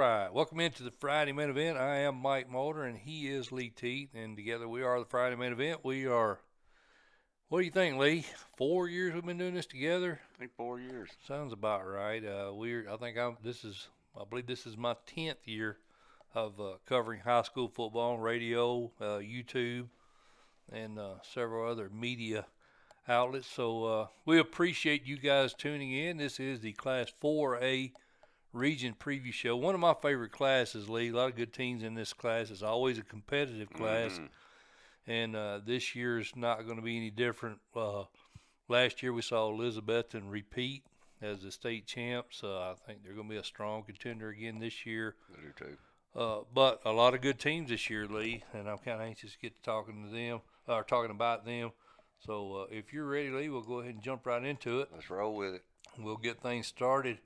right, welcome into the Friday main event. I am Mike Molder, and he is Lee Teat, and together we are the Friday main event. We are, what do you think, Lee? 4 years we've been doing this together. I think 4 years. Sounds about right. I think I believe this is my 10th year of covering high school football on radio, YouTube, and several other media outlets. So we appreciate you guys tuning in. This is the Class 4A Region Preview Show. One of my favorite classes, Lee. A lot of good teams in this class. It's always a competitive class, and this year's not going to be any different. Last year we saw Elizabethton repeat as the state champs. I think they're going to be a strong contender again this year. I do too. But a lot of good teams this year, Lee, and I'm kind of anxious to get to talking to them, or talking about them. So if you're ready, Lee, we'll go ahead and jump right into it. Let's roll with it. We'll get things started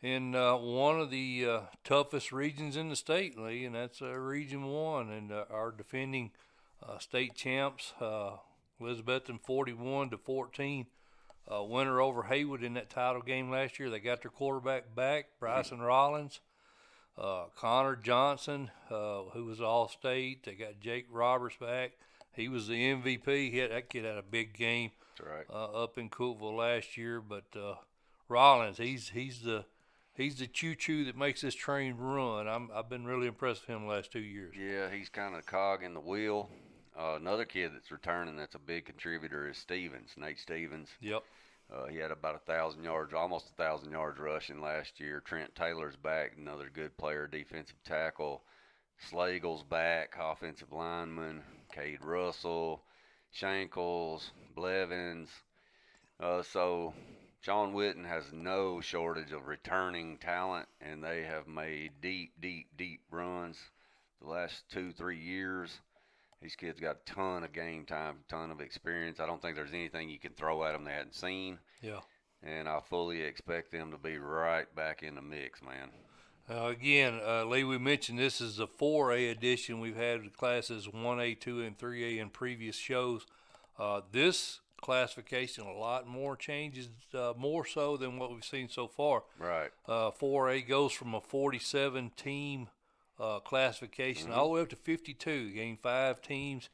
in one of the toughest regions in the state, Lee, and that's Region 1. And our defending state champs, Elizabethton 41-14, winner over Haywood in that title game last year. They got their quarterback back, Bryson Rollins. Connor Johnson, who was All-State. They got Jake Roberts back. He was the MVP. That kid had a big game. That's right. Up in Cookeville last year. But Rollins, he's the choo-choo that makes this train run. I've been really impressed with him the last 2 years. Yeah, he's kind of a cog in the wheel. Another kid that's returning that's a big contributor is Nate Stevens. Yep. He had about 1,000 yards, almost 1,000 yards rushing last year. Trent Taylor's back, another good player, defensive tackle. Slagle's back, offensive lineman. Cade Russell, Shankles, Blevins. So Sean Witten has no shortage of returning talent, and they have made deep runs the last 2-3 years. These kids got a ton of game time, ton of experience. I don't think there's anything you can throw at them they hadn't seen. Yeah. And I fully expect them to be right back in the mix, man. Again, Lee, we mentioned this is the 4A edition. We've had classes 1A, 2, and 3A in previous shows. This classification, a lot more changes, more so than what we've seen so far. Right. 4A goes from a 47-team classification all the way up to 52. Gain 5 teams.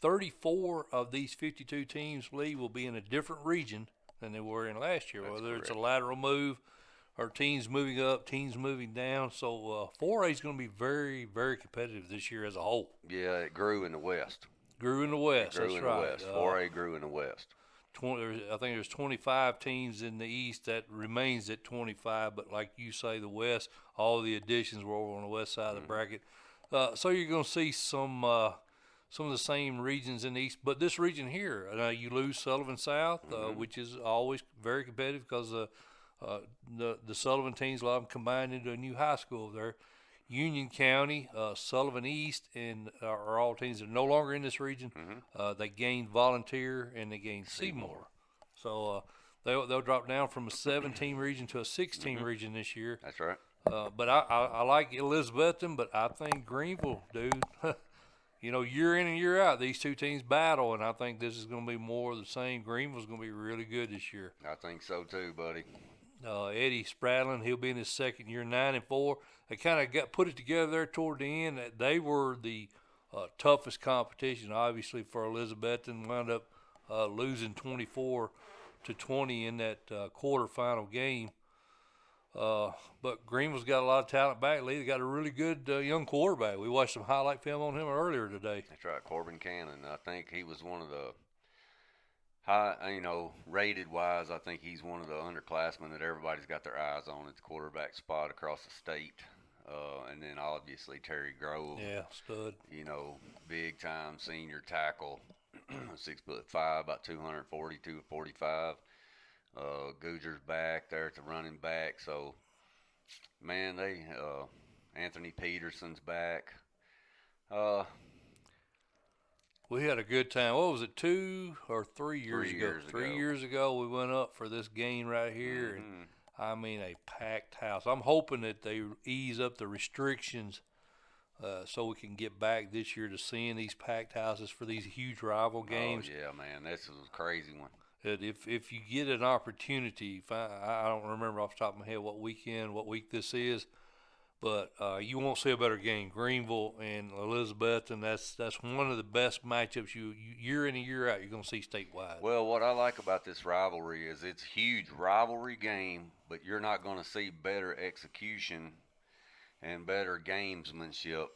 34 of these 52 teams, Lee, will be in a different region than they were in last year. That's whether correct. It's a lateral move or teams moving up, teams moving down. So 4A is going to be very, very competitive this year as a whole. Yeah, it grew in the West. Grew in the West, Grew that's in right. the West. 4A grew in the West. I think there's 25 teams in the East. That remains at 25, but like you say, the West, all the additions were over on the west side of the bracket. So you're going to see some of the same regions in the East. But this region here, you lose Sullivan South, which is always very competitive because the Sullivan teams, a lot of them combined into a new high school there. Union County, Sullivan East, and are all teams that are no longer in this region. They gained Volunteer and they gained Seymour. So they'll drop down from a 7-team region to a 6-team region this year. That's right. But I like Elizabethton, but I think Greenville, dude. Year in and year out, these two teams battle, and I think this is going to be more of the same. Greenville's going to be really good this year. I think so too, buddy. Eddie Spradlin, he'll be in his second year, 9-4. They kind of put it together there toward the end. They were the toughest competition, obviously, for Elizabethton. Wound up losing 24-20 in that quarterfinal game. But Greenville's got a lot of talent back. Lee, they got a really good young quarterback. We watched some highlight film on him earlier today. That's right, Corbin Cannon. I think he was one of the rated-wise, I think he's one of the underclassmen that everybody's got their eyes on at the quarterback spot across the state. And then obviously Terry Grove. Yeah, stud. Big-time senior tackle, 6'5", about 240, 245. Googer's back there at the running back. So, man, Anthony Peterson's back. We had a good time. What was it, 2 or 3 years ago? 3 years ago, we went up for this game right here, and I mean a packed house. I'm hoping that they ease up the restrictions so we can get back this year to seeing these packed houses for these huge rival games. Oh, yeah, man. This was a crazy one. If you get an opportunity, I don't remember off the top of my head what week this is, But you won't see a better game. Greenville and Elizabeth, and that's one of the best matchups you year in and year out you're going to see statewide. Well, what I like about this rivalry is it's a huge rivalry game, but you're not going to see better execution and better gamesmanship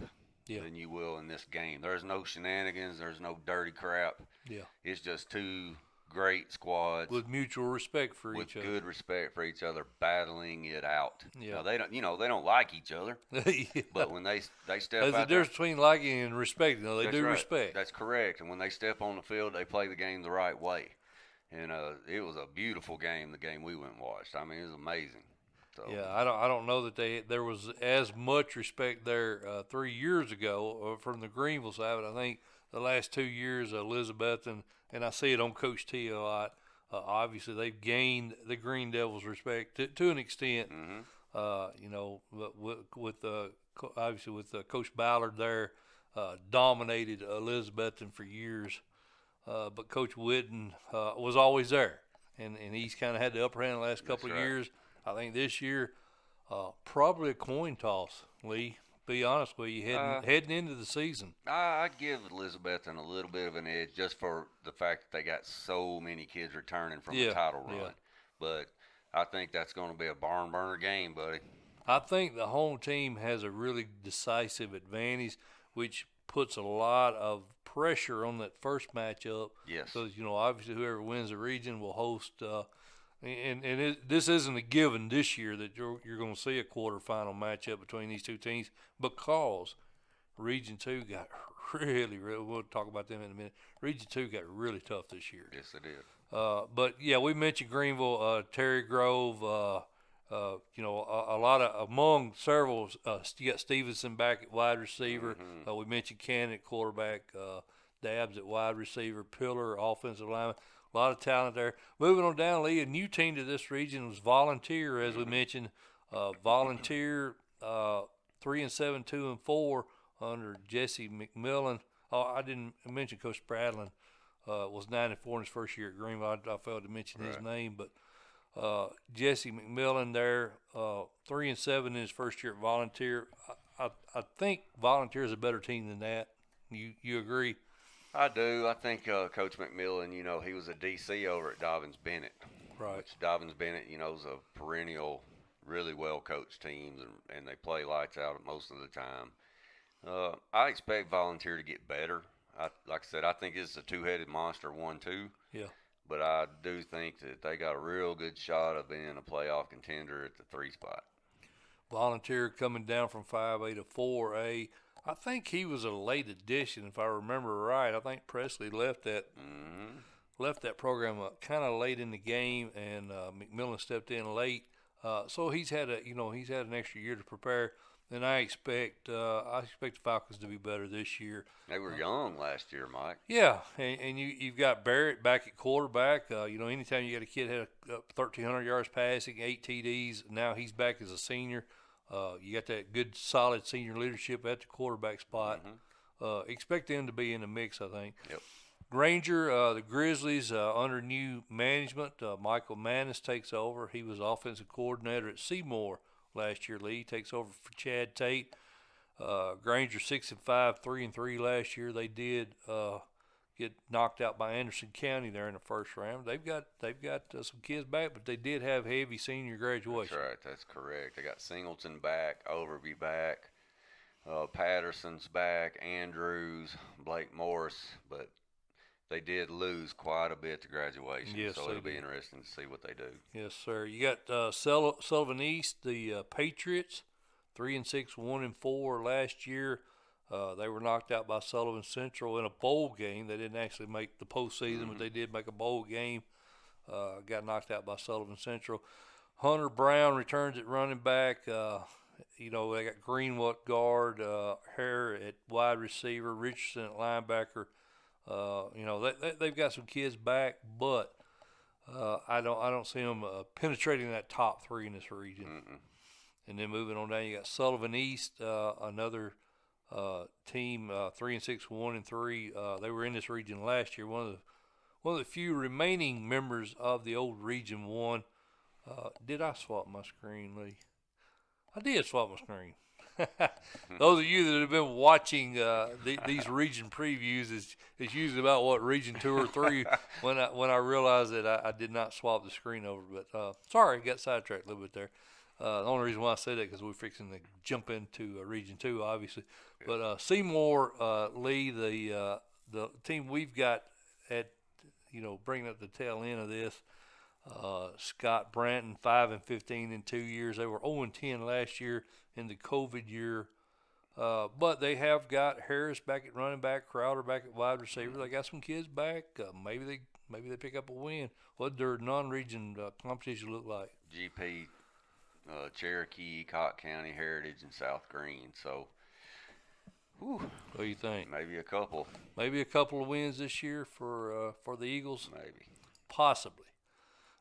than you will in this game. There's no shenanigans. There's no dirty crap. Yeah. It's just two great squads with mutual respect for each other. With good respect for each other, battling it out. Yeah. Now, they don't like each other. Yeah. But when they step There's out a difference between liking and respecting. No, they do right. respect. That's correct. And when they step on the field, they play the game the right way. And it was a beautiful game, the game we went and watched. I mean, it was amazing. So. Yeah, I don't know that there was as much respect there 3 years ago from the Greenville side, but I think the last 2 years, Elizabeth and I see it on Coach T a lot. Obviously, they've gained the Green Devils' respect to an extent. Mm-hmm. You know, with obviously with Coach Ballard there, dominated Elizabethton for years. But Coach Whitten was always there, and he's kind of had the upper hand the last couple of years. I think this year, probably a coin toss, Lee. Be honest with you, heading into the season. I'd give Elizabethton a little bit of an edge just for the fact that they got so many kids returning from the title run. Yeah. But I think that's going to be a barn burner game, buddy. I think the home team has a really decisive advantage, which puts a lot of pressure on that first matchup. Yes. Because, obviously whoever wins the region will host this isn't a given this year that you're going to see a quarterfinal matchup between these two teams because Region 2 got really, we'll talk about them in a minute. Region 2 got really tough this year. Yes, it did. But, yeah, we mentioned Greenville, Terry Grove, a lot of, among several, you got Stevenson back at wide receiver. Mm-hmm. We mentioned Cannon at quarterback, Dabbs at wide receiver, Pillar, offensive lineman. A lot of talent there. Moving on down, Lee, a new team to this region was Volunteer, as we mentioned. Volunteer 3-7, 2-4 under Jesse McMillan. Oh, I didn't mention Coach Bradlin was 9-4 in his first year at Greenville. I failed to mention his name, but Jesse McMillan there, 3-7 in his first year at Volunteer. I think Volunteer is a better team than that. You agree? I do. I think Coach McMillan, he was a DC over at Dobbins Bennett. Right. Which Dobbins Bennett, is a perennial, really well-coached team, and they play lights out most of the time. I expect Volunteer to get better. Like I said, I think it's a two-headed monster, 1-2. Yeah. But I do think that they got a real good shot of being a playoff contender at the 3 spot. Volunteer coming down from 5A to 4A. I think he was a late addition, if I remember right. I think Presley left that program kind of late in the game, and McMillan stepped in late. So he's had an extra year to prepare. And I expect the Falcons to be better this year. They were young last year, Mike. Yeah, and you've got Barrett back at quarterback. Anytime you got a kid had 1,300 yards passing, 8 TDs, now he's back as a senior. You got that good, solid senior leadership at the quarterback spot. Mm-hmm. Expect them to be in the mix, I think. Yep. Granger, the Grizzlies, under new management, Michael Mannis takes over. He was offensive coordinator at Seymour last year. Lee takes over for Chad Tate. Granger 6-5, 3-3 last year. They did get knocked out by Anderson County there in the first round. They've got some kids back, but they did have heavy senior graduation. That's right. That's correct. They got Singleton back, Overby back, Patterson's back, Andrews, Blake Morris, but they did lose quite a bit to graduation. Yes, so it'll be interesting to see what they do. Yes, sir. You got Sullivan East, the Patriots, 3-6, 1-4 last year. They were knocked out by Sullivan Central in a bowl game. They didn't actually make the postseason, but they did make a bowl game. Got knocked out by Sullivan Central. Hunter Brown returns at running back. They got Greenwood guard, Hare at wide receiver, Richardson at linebacker. They've got some kids back, but I don't see them penetrating that top 3 in this region. Mm-mm. And then moving on down, you got Sullivan East, another team, 3-6, 1-3. They were in this region last year. One of the few remaining members of the old Region 1. Did I swap my screen, Lee? I did swap my screen. Those of you that have been watching these region previews, is usually about what region 2 or 3 when I realized that I did not swap the screen over. But sorry, got sidetracked a little bit there. The only reason why I said that because we're fixing to jump into region 2, obviously. But Seymour Lee, the team we've got at bringing up the tail end of this. Scott Branton 5-15 in 2 years. They were 0-10 last year in the COVID year. But they have got Harris back at running back, Crowder back at wide receiver. They got some kids back. Maybe they pick up a win. What their non-region competition look like? GP, Cherokee, Cott County, Heritage, and South Green. So, whew, what do you think? maybe a couple. Maybe a couple of wins this year for the Eagles. Maybe. Possibly.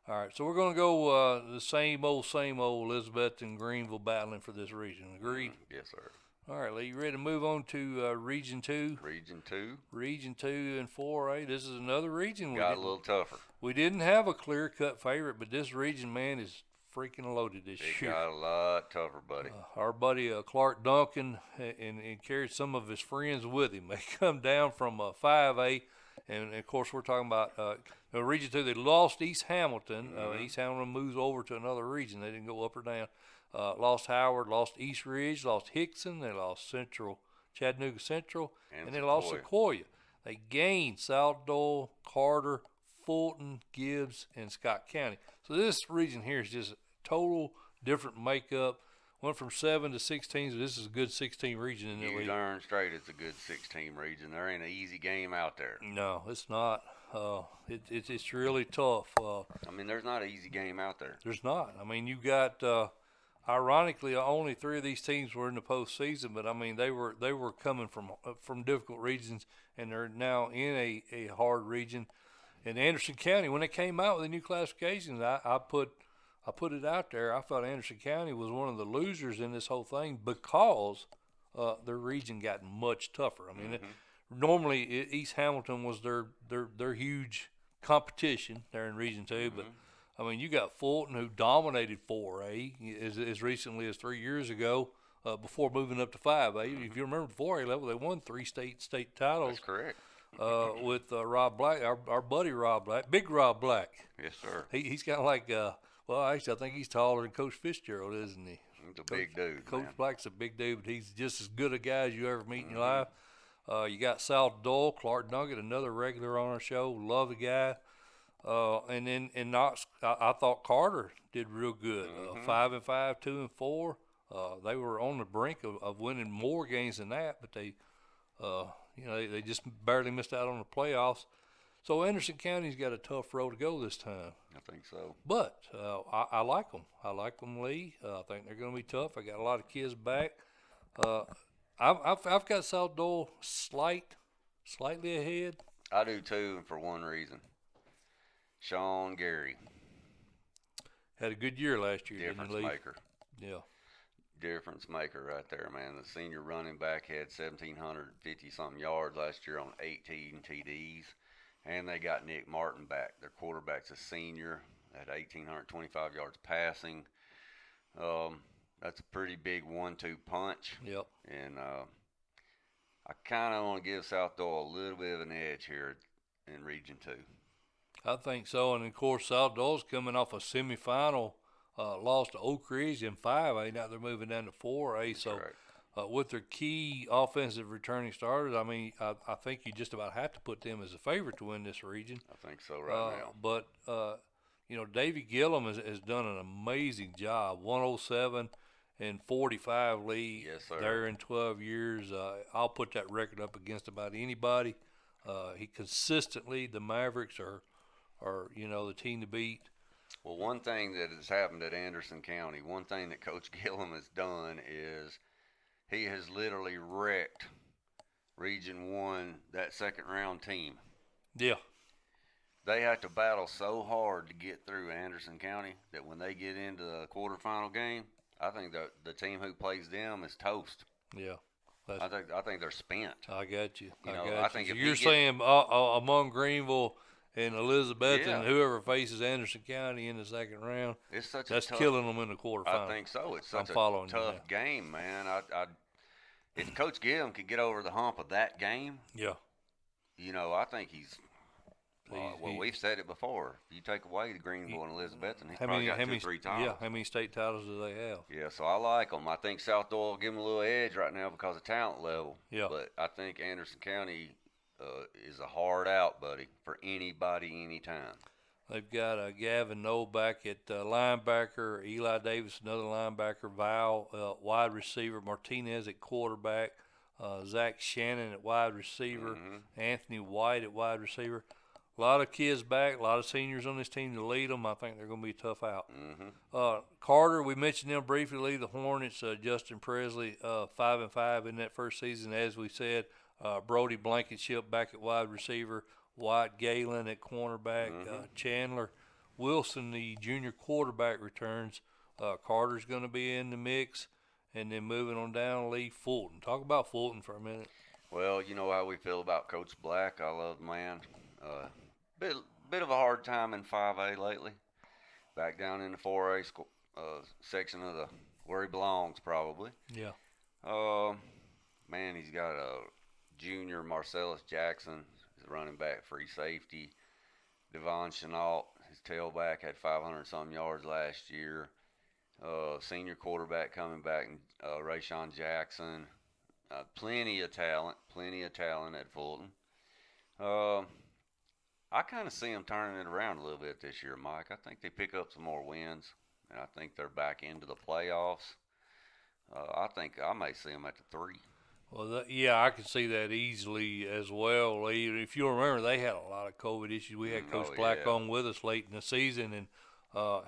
All right, so we're going to go the same old Elizabeth and Greenville battling for this region. Agreed? Yes, sir. All right, Lee, you ready to move on to Region 2? Region 2. Region 2 and 4A. This is another region. Got a little tougher. We didn't have a clear-cut favorite, but this region, man, is freaking loaded this year. It got a lot tougher, buddy. Our buddy Clark Duncan and carried some of his friends with him. They come down from 5A, and, of course, we're talking about Region 2. They lost East Hamilton. East Hamilton moves over to another region. They didn't go up or down. Lost Howard, lost East Ridge, lost Hickson. They lost Chattanooga Central, and they lost Sequoia. They gained South Dole, Carter, Fulton, Gibbs, and Scott County. So this region here is just total different makeup. Went from 7 to 16, so this is a good 16 region in the league. You darn straight it's a good 16 region. There ain't an easy game out there. No, it's not. It's really tough. I mean, there's not an easy game out there. There's not. I mean, you got ironically only 3 of these teams were in the postseason, but I mean they were coming from difficult regions, and they're now in a hard region. And Anderson County, when they came out with the new classifications, I put it out there. I thought Anderson County was one of the losers in this whole thing because their region got much tougher. I mean, normally East Hamilton was their huge competition there in Region 2, but I mean, you got Fulton who dominated 4A as recently as 3 years ago before moving up to 5A. If you remember the 4A level, they won 3 state titles. That's correct. With Rob Black, our buddy Rob Black, Big Rob Black. Yes, sir. He's kind of like, well, actually, I think he's taller than Coach Fitzgerald, isn't he? He's a big dude. Coach man. Black's a big dude, but he's just as good a guy as you ever meet in your life. You got South Dole, Clark Duncan, another regular on our show. Love the guy. And then in Knox, I thought Carter did real good. 5-5, 2-4. They were on the brink of winning more games than that, but they just barely missed out on the playoffs. So Anderson County's got a tough road to go this time. I think so. But I like them. I like them, Lee. I think they're going to be tough. I got a lot of kids back. I've got South Dole slightly ahead. I do too, and for one reason. Sean Gary. Had a good year last year, didn't he, Lee? Difference maker. Yeah. Difference maker right there, man. The senior running back had 1,750-something yards last year on 18 TDs. And they got Nick Martin back. Their quarterback's a senior at 1,825 yards passing. That's a pretty big 1-2 punch. Yep. And I kind of want to give South Dole a little bit of an edge here in Region 2. I think so. And, of course, South Dole's coming off a semifinal loss to Oak Ridge in 5A. Now they're moving down to 4A. So with their key offensive returning starters, I mean, I think you just about have to put them as a favorite to win this region. I think so right now. But, Davy Gillum has done an amazing job. 107 and 45 lead there in 12 years. I'll put that record up against about anybody. He consistently, the Mavericks are the team to beat. Well, one thing that has happened at Anderson County, one thing that Coach Gillum has done is he has literally wrecked Region 1, that second-round team. Yeah. They have to battle so hard to get through Anderson County that when they get into the quarterfinal game, I think the team who plays them is toast. Yeah. I think they're spent. I got you. I think so if you're saying among Greenville and Elizabeth Yeah. and whoever faces Anderson County in the second round, It's such that's a tough. killing them in the quarterfinal. I think so. It's I'm such a following you tough now. game, man. If Coach Gibbs could get over the hump of that game, Yeah. I think he's. Well, He, we've said it before. If you take away the Greenville and Elizabeth, and he's how probably many? got How two, many? three Yeah. titles. How many state titles do they have? Yeah, so I like them. I think South Doyle will give them a little edge right now because of talent level. Yeah. But I think Anderson County is a hard out, buddy, for anybody, anytime. They've got Gavin Novak at linebacker, Eli Davis, another linebacker, Val, wide receiver, Martinez at quarterback, Zach Shannon at wide receiver, Anthony White at wide receiver. A lot of kids back, a lot of seniors on this team to lead them. I think they're going to be a tough out. Carter, we mentioned them briefly, lead the Hornets. Justin Presley, 5-5 in that first season, as we said. Brody Blankenship back at wide receiver. White Galen at cornerback. Chandler Wilson, the junior quarterback, returns. Carter's going to be in the mix. And then moving on down, Lee Fulton. Talk about Fulton for a minute. Well, you know how we feel about Coach Black. I love the man. Bit of a hard time in 5A lately. Back down in the 4A section of the where he belongs, probably. Yeah. Man, he's got a junior Marcellus Jackson, his running back, free safety. Devon Chenault, his tailback, had 500-some yards last year. Senior quarterback coming back, Rayshawn Jackson. Plenty of talent at Fulton. I kind of see them turning it around a little bit this year, Mike. I think they pick up some more wins, and I think they're back into the playoffs. I think I may see them at the 3. Well, yeah, I can see that easily as well, Lee. If you remember, they had a lot of COVID issues. We had Coach Black on with us late in the season, and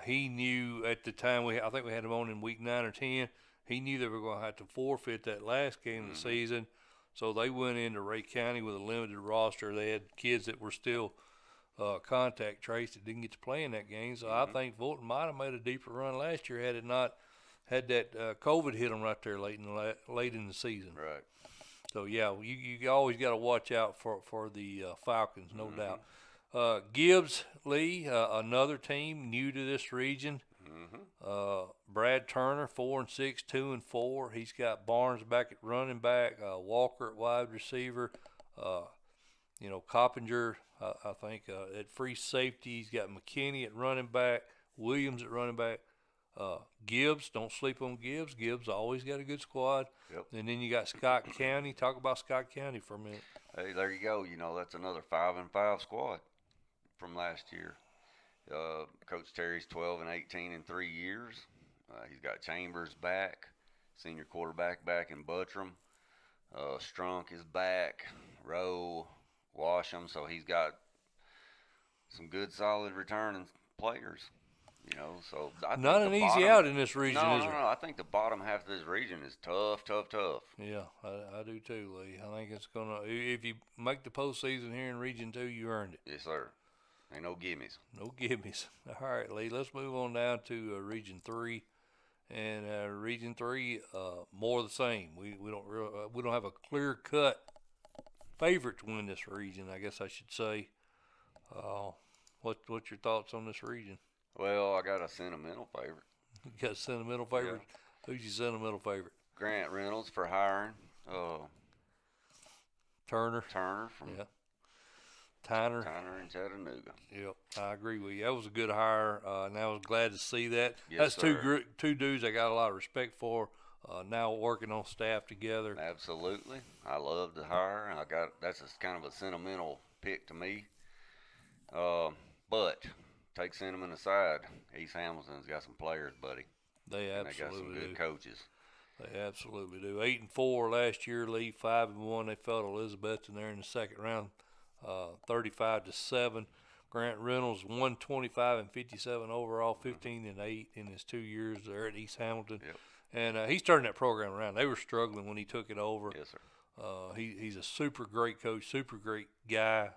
he knew at the time I think we had him on in week 9 or 10. He knew they were going to have to forfeit that last game of the season, so they went into Ray County with a limited roster. They had kids that were still contact traced that didn't get to play in that game. So I think Fulton might have made a deeper run last year had it not had that COVID hit them right there late in the season. Right. So yeah, you always got to watch out for the Falcons, no doubt. Gibbs Lee, another team new to this region. Brad Turner, 4-6, 2-4. He's got Barnes back at running back, Walker at wide receiver. Coppinger, I think, at free safety. He's got McKinney at running back, Williams at running back. Gibbs, don't sleep on Gibbs. Gibbs always got a good squad. Yep. And then you got Scott County. Talk about Scott County for a minute. Hey, there you go. That's another 5-5 squad from last year. Coach Terry's 12-18 in 3 years. He's got Chambers back, senior quarterback back in Buttram. Strunk is back. Rowe, Washam. So he's got some good, solid returning players. So I think not an easy out in this region, no, is it? No. I think the bottom half of this region is tough. Yeah, I do too, Lee. I think it's gonna. If you make the postseason here in Region 2, you earned it. Yes, sir. Ain't no gimmies. No gimmies. All right, Lee. Let's move on down to Region 3, and Region 3, more of the same. We don't have a clear cut favorite to win this region. I guess I should say. What's your thoughts on this region? Well, I got a sentimental favorite. You got a sentimental favorite? Yeah. Who's your sentimental favorite? Grant Reynolds for hiring. Turner from Tyner in Chattanooga. Yep, I agree with you. That was a good hire, and I was glad to see that. Yes, That's two dudes I got a lot of respect for. Now working on staff together. Absolutely, I love the hire. That's kind of a sentimental pick to me. But take sentiment aside, East Hamilton's got some players, buddy. They absolutely they got some good coaches. They absolutely do. 8-4 last year, Lee. 5-1. They fell to Elizabeth in there in the second round, 35-7. Grant Reynolds 125-57 overall, 15-8 in his 2 years there at East Hamilton. Yep. And he's turned that program around. They were struggling when he took it over. Yes, sir. He's a super great coach, super great guy.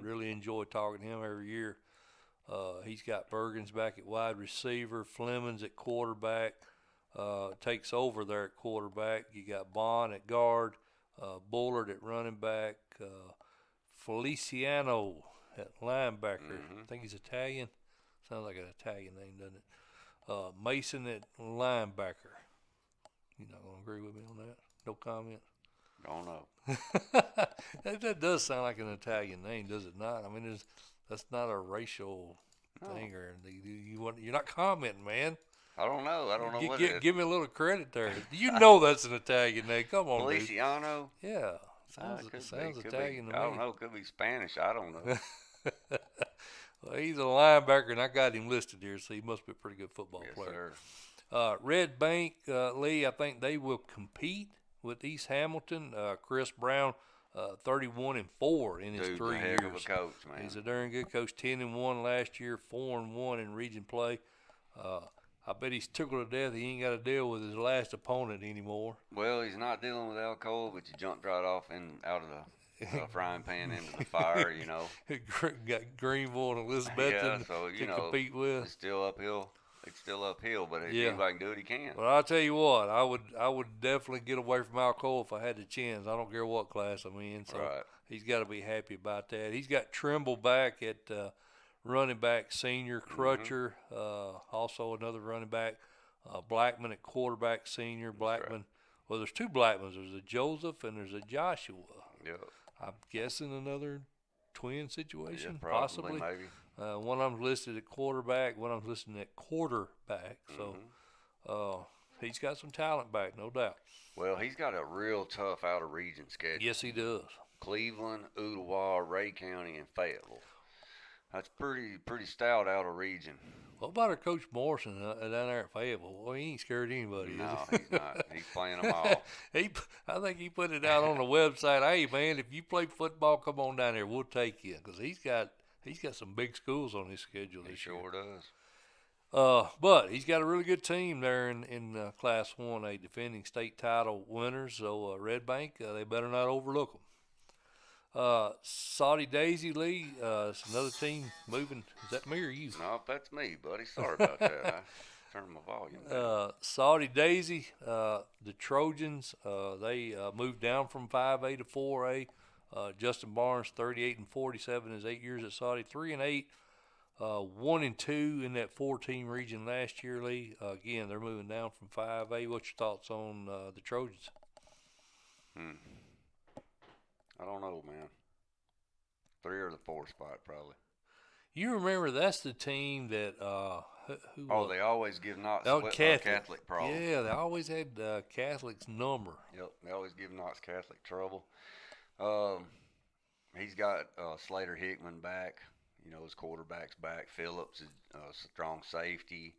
Really enjoy talking to him every year. He's got Bergens back at wide receiver, Flemings at quarterback, takes over there at quarterback. You got Bond at guard, Bullard at running back, Feliciano at linebacker. Mm-hmm. I think he's Italian. Sounds like an Italian name, doesn't it? Mason at linebacker. You not gonna agree with me on that? No comment. Don't know. That does sound like an Italian name, does it not? I mean, that's not a racial thing, or you're not commenting, man. I don't know. I don't know what it is. Give me a little credit there. You know that's an Italian name. Come on, dude. Feliciano? Yeah, sounds Italian to me. I don't know. Could be Spanish. I don't know. Well, he's a linebacker, and I got him listed here, so he must be a pretty good football Yes, player. sir. Red Bank, Lee, I think they will compete with East Hamilton. Chris Brown, 31-4 in his Dude's 3 a years. heck of a coach, man. He's a darn good coach. 10-1 last year, 4-1 in region play. I bet he's tickled to death. He ain't got to deal with his last opponent anymore. Well, he's not dealing with alcohol, but you jumped right off out of the frying pan into the fire, you know. Got Greenville and Elizabeth Yeah, so you to know, compete with. it's still uphill. It's still uphill, but if anybody can do it, he can. But I'll tell you what, I would definitely get away from alcohol if I had the chance. I don't care what class I'm in. So Right. he's got to be happy about that. He's got Trimble back at running back, senior Crutcher, also another running back. Blackman at quarterback, senior Blackman. Right. Well, there's 2 Blackmans. There's a Joseph and there's a Joshua. Yep. I'm guessing another twin situation, Yeah, possibly. maybe. One of them's listed at quarterback, one of them's listed at quarterback. So he's got some talent back, no doubt. Well, he's got a real tough out of region schedule. Yes, he does. Cleveland, Ooltewah, Ray County, and Fayetteville. That's pretty stout out of region. What about our Coach Morrison down there at Fayetteville? Well, he ain't scared of anybody, No, is he? he's not. He's playing them all. I think he put it out on the website. Hey, man, if you play football, come on down there. We'll take you, because he's got some big schools on his schedule He this year. sure does. But he's got a really good team there in Class 1A, defending state title winners. So Red Bank, they better not overlook them. Saudi Daisy, Lee, it's another team moving. Is that me or you? No, that's me, buddy. Sorry about that. I turned my volume down. Saudi Daisy, the Trojans, they moved down from 5A to 4A. Justin Barnes, 38-47, his 8 years at Saudi, 3-8. 1-2 in that 4-team region last year, Lee. Again, they're moving down from 5A. What's your thoughts on the Trojans? I don't know, man. 3 or the 4 spot, probably. You remember that's the team that who they always give Knox Catholic problems. Yeah, they always had Catholic's number. Yep, they always give Knox Catholic trouble. He's got Slater Hickman back. You know, his quarterback's back. Phillips is strong safety.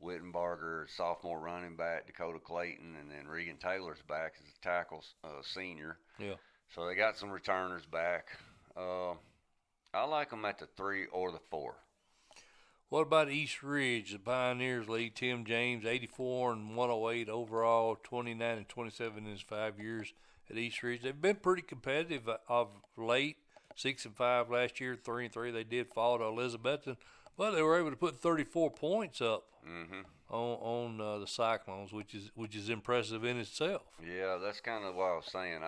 Wittenbarger, sophomore running back. Dakota Clayton, and then Regan Taylor's back as a tackle senior. Yeah. So they got some returners back. I like them at the 3 or the 4. What about East Ridge, the Pioneers League? Tim James, 84-108 overall, 29-27 in his 5 years at East Ridge. They've been pretty competitive of late. 6-5 last year, 3-3. They did fall to Elizabethton, but they were able to put 34 points up on the Cyclones, which is impressive in itself. Yeah, that's kind of what I was saying.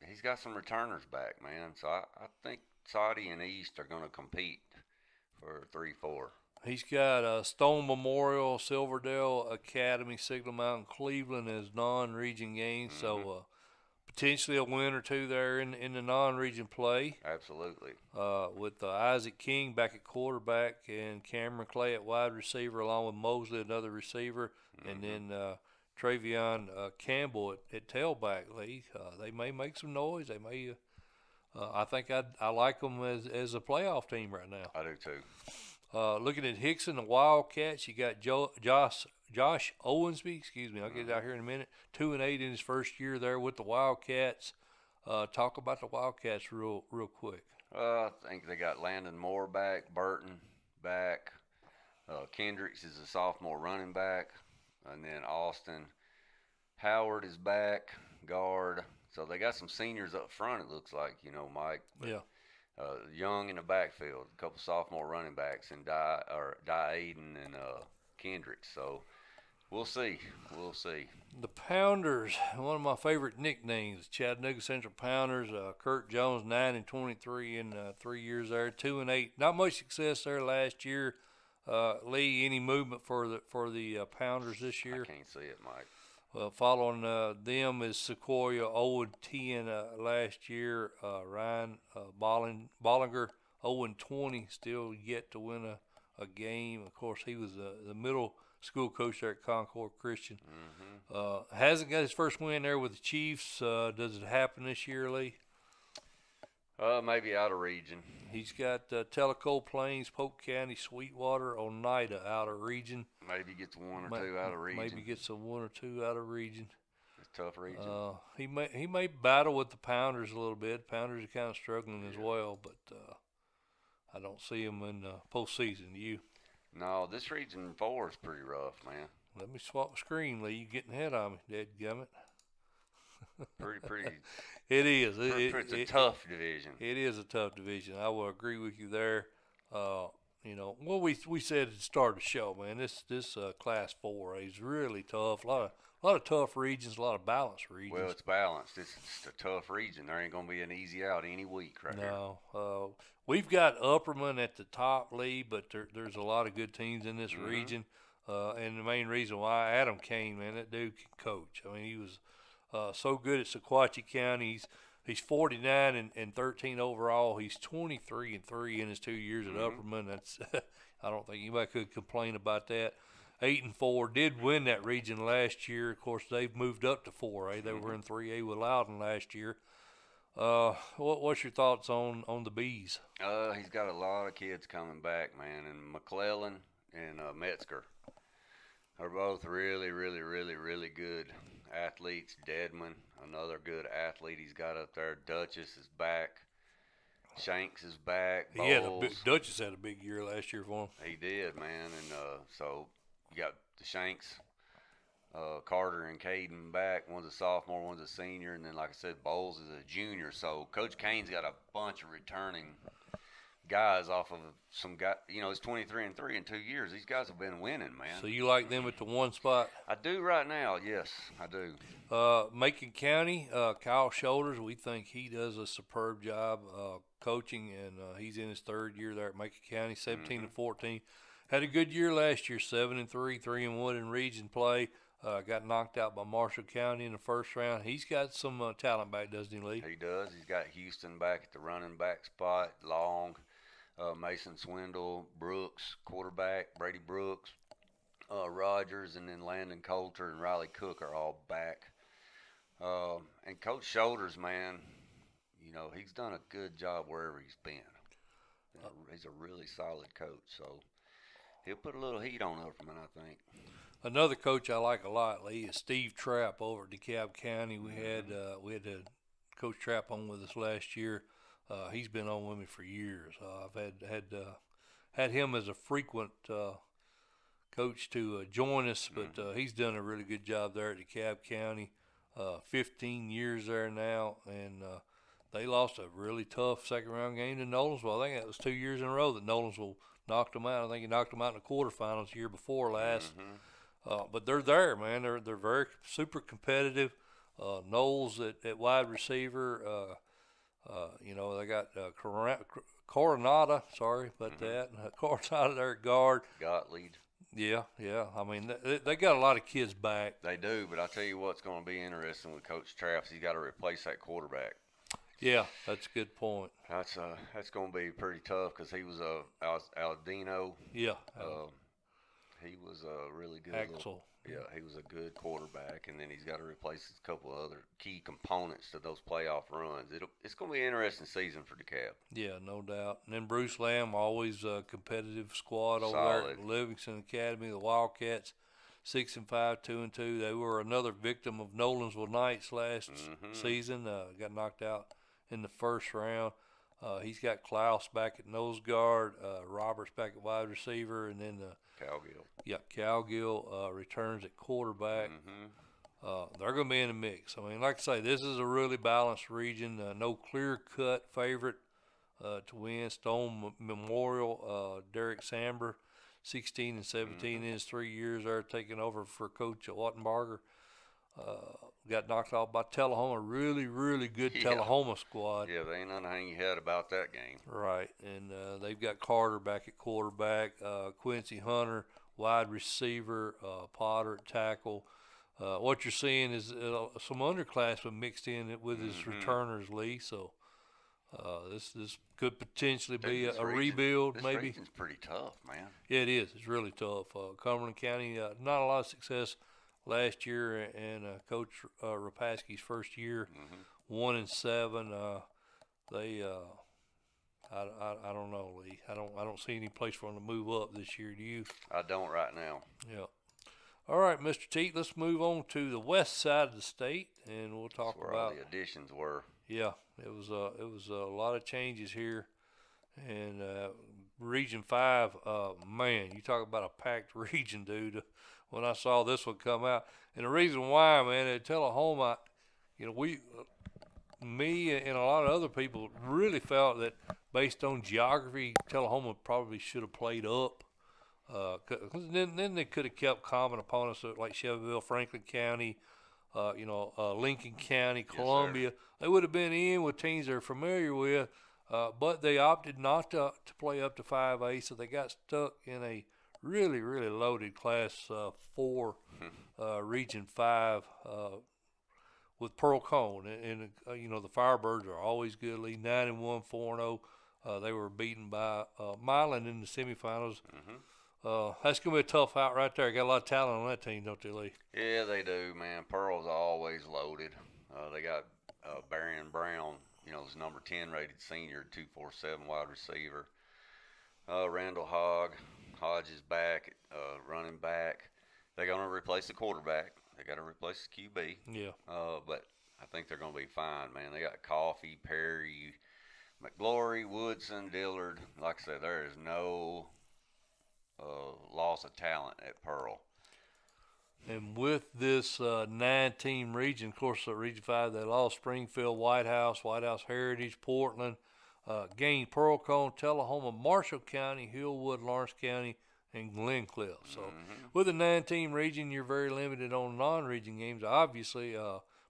He's got some returners back, man. So I think Saudi and East are going to compete for 3-4. He's got Stone Memorial, Silverdale Academy, Signal Mountain, Cleveland as non-region games. So potentially a win or two there in the non-region play. Absolutely. With Isaac King back at quarterback and Cameron Clay at wide receiver, along with Mosley, another receiver, and then Travion Campbell at tailback. Lee, they may make some noise. They may. I think I like them as a playoff team right now. I do too. Looking at Hickson, the Wildcats, you got Josh Owensby. Excuse me, I'll get it out here in a minute. 2-8 in his first year there with the Wildcats. Talk about the Wildcats real quick. I think they got Landon Moore back, Burton back. Kendricks is a sophomore running back. And then Austin Howard is back, guard. So they got some seniors up front, it looks like, Mike. But, yeah. Young in the backfield, a couple sophomore running backs, and Aiden and Kendricks. So We'll see. We'll see. The Pounders, one of my favorite nicknames, Chattanooga Central Pounders. Kurt Jones, 9-23 in 3 years there, 2-8. Not much success there last year. Lee, any movement for the Pounders this year? I can't see it, Mike. Well, following them is Sequoia, 0-10 last year. Ryan Bollinger, 0-20, still yet to win a game. Of course, he was the middle school coach there at Concord Christian. Hasn't got his first win there with the Chiefs. Does it happen this year, Lee? Maybe out of region. He's got Tellico Plains, Polk County, Sweetwater, Oneida out of region. Maybe gets one or two out of region. Maybe gets a one or two out of region. It's a tough region. He may battle with the Pounders a little bit. Pounders are kind of struggling as well, but I don't see him in postseason. You? No, this region 4 is pretty rough, man. Let me swap the screen, Lee. You getting ahead of me, dadgummit. Pretty. It is. It's a tough division. It is a tough division. I will agree with you there. You know, well, we said at the start of the show, man. This Class 4A is really tough. A lot of tough regions, a lot of balanced regions. Well, it's balanced. It's a tough region. There ain't gonna be an easy out any week right here. No. We've got Upperman at the top, Lee, but there's a lot of good teams in this region. And the main reason why Adam Kane, man, that dude can coach. I mean, he was so good at Sequatchie County. He's 49-13 overall. He's 23-3 in his 2 years at Upperman. That's I don't think anybody could complain about that. 8-4, did win that region last year. Of course, they've moved up to 4A. They were in 3A with Loudon last year. What's your thoughts on the Bees? He's got a lot of kids coming back, man, and McClellan and Metzger are both really, really, really, really good athletes. Deadman, another good athlete he's got up there. Duchess is back. Shanks is back. Duchess had a big year last year for him. He did, man, and so you got the Shanks, Carter and Caden back. One's a sophomore, one's a senior, and then like I said, Bowles is a junior. So Coach Kane's got a bunch of returning guys off of some guy. You know, it's 23-3 in 2 years. These guys have been winning, man. So you like them at the one spot? I do right now. Yes, I do. Macon County, Kyle Shoulders. We think he does a superb job coaching, and he's in his third year there at Macon County. 17-14. Had a good year last year. 7-3, 3-1 in region play. Got knocked out by Marshall County in the first round. He's got some talent back, doesn't he, Lee? He does. He's got Houston back at the running back spot. Long, Mason Swindle, Brooks, quarterback, Brady Brooks, Rogers, and then Landon Coulter and Riley Cook are all back. And Coach Shoulders, man, you know, he's done a good job wherever he's been. He's a really solid coach, so he'll put a little heat on Upperman, I think. Another coach I like a lot, Lee, is Steve Trapp over at DeKalb County. We had Coach Trapp on with us last year. He's been on with me for years. I've had him as a frequent coach to join us, but he's done a really good job there at DeKalb County. 15 years there now, and they lost a really tough second-round game to Nolensville. I think that was 2 years in a row that Nolensville knocked them out. I think he knocked them out in the quarterfinals the year before last. But they're there, man. They're very super competitive. Knowles at wide receiver. You know, they got Coronada. Sorry about that. Coronada there at guard. Gottlieb. Yeah. I mean, they got a lot of kids back. They do, but I tell you what's going to be interesting with Coach Trapp. He's got to replace that quarterback. Yeah, that's a good point. That's going to be pretty tough because he was Aldino. Yeah. He was a really good. Axel. He was a good quarterback, and then he's got to replace a couple of other key components to those playoff runs. It's going to be an interesting season for DeKalb. Yeah, no doubt. And then Bruce Lamb, always a competitive squad over there at Livingston Academy. The Wildcats, 6-5, 2-2. They were another victim of Nolensville Knights last season. Got knocked out in the first round. He's got Klaus back at nose guard, Roberts back at wide receiver, and then Calgill. Yeah, Calgill returns at quarterback. They're going to be in the mix. I mean, like I say, this is a really balanced region. No clear-cut favorite to win. Stone Memorial, Derek Samber, 16 and 17 in his 3 years there, taking over for Coach Wattenbarger. Got knocked off by Tullahoma. Really, really good Tullahoma squad. Yeah, they ain't nothing to hang your head about that game. Right, and they've got Carter back at quarterback, Quincy Hunter, wide receiver, Potter at tackle. What you're seeing is some underclassmen mixed in with his returners, Lee. So this could potentially be a rebuild, this maybe. This region's pretty tough, man. Yeah, it is. It's really tough. Cumberland County, not a lot of success last year, and Coach Rapaski's first year, 1-7. They, I don't know, Lee. I don't see any place for them to move up this year. Do you? I don't right now. Yeah. All right, Mr. Teat. Let's move on to the west side of the state, and we'll talk That's where about all the additions were. Yeah, it was a lot of changes here, and Region 5. Man, you talk about a packed region, dude. When I saw this one come out, and the reason why, man, at Tullahoma, me and a lot of other people really felt that based on geography, Tullahoma probably should have played up. Cause then they could have kept common opponents like Shelbyville, Franklin County, Lincoln County, Columbia. Yes, they would have been in with teams they're familiar with, but they opted not to play up to 5A, so they got stuck in a really, really loaded Class 4 Region 5 with Pearl Cone. And the Firebirds are always good, Lee, 9-1, 4-0. They were beaten by Milan in the semifinals. That's going to be a tough out right there. Got a lot of talent on that team, don't they, Lee? Yeah, they do, man. Pearl's always loaded. They got Barry Brown, his number 10 rated senior, 247 wide receiver. Randall Hodge is back, running back. They're going to replace the quarterback. They got to replace the QB. Yeah. But I think they're going to be fine, man. They got Coffee, Perry, McGlory, Woodson, Dillard. Like I said, there is no loss of talent at Pearl. And with this 9-team region, of course, Region 5, they lost Springfield, White House Heritage, Portland, gained Pearl Cone, Tullahoma, Marshall County, Hillwood, Lawrence County, and Glencliff. So with a 9-team region, you're very limited on non-region games. Obviously,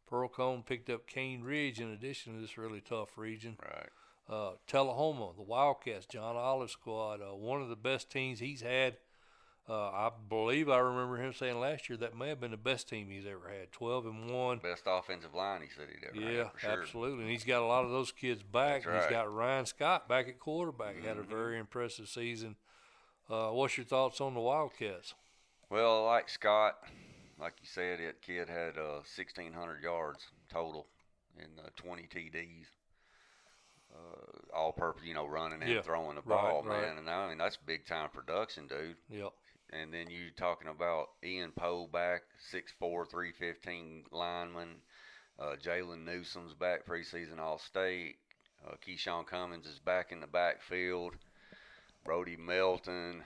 Pearl Cone picked up Cane Ridge in addition to this really tough region. Right. Tullahoma, the Wildcats, John Olive squad, one of the best teams he's had. I believe I remember him saying last year that may have been the best team he's ever had, 12-1. Best offensive line he said he'd ever had, for sure. Absolutely. And he's got a lot of those kids back. That's right. He's got Ryan Scott back at quarterback. Had a very impressive season. What's your thoughts on the Wildcats? Well, like Scott, like you said, that kid had 1,600 yards total in 20 TDs. All purpose, running and throwing the ball, man. Right. And I mean, that's big time production, dude. Yep. And then you talking about Ian Poe back, 6'4", 315 lineman. Jalen Newsom's back, preseason All-State. Keyshawn Cummins is back in the backfield. Brody Melton,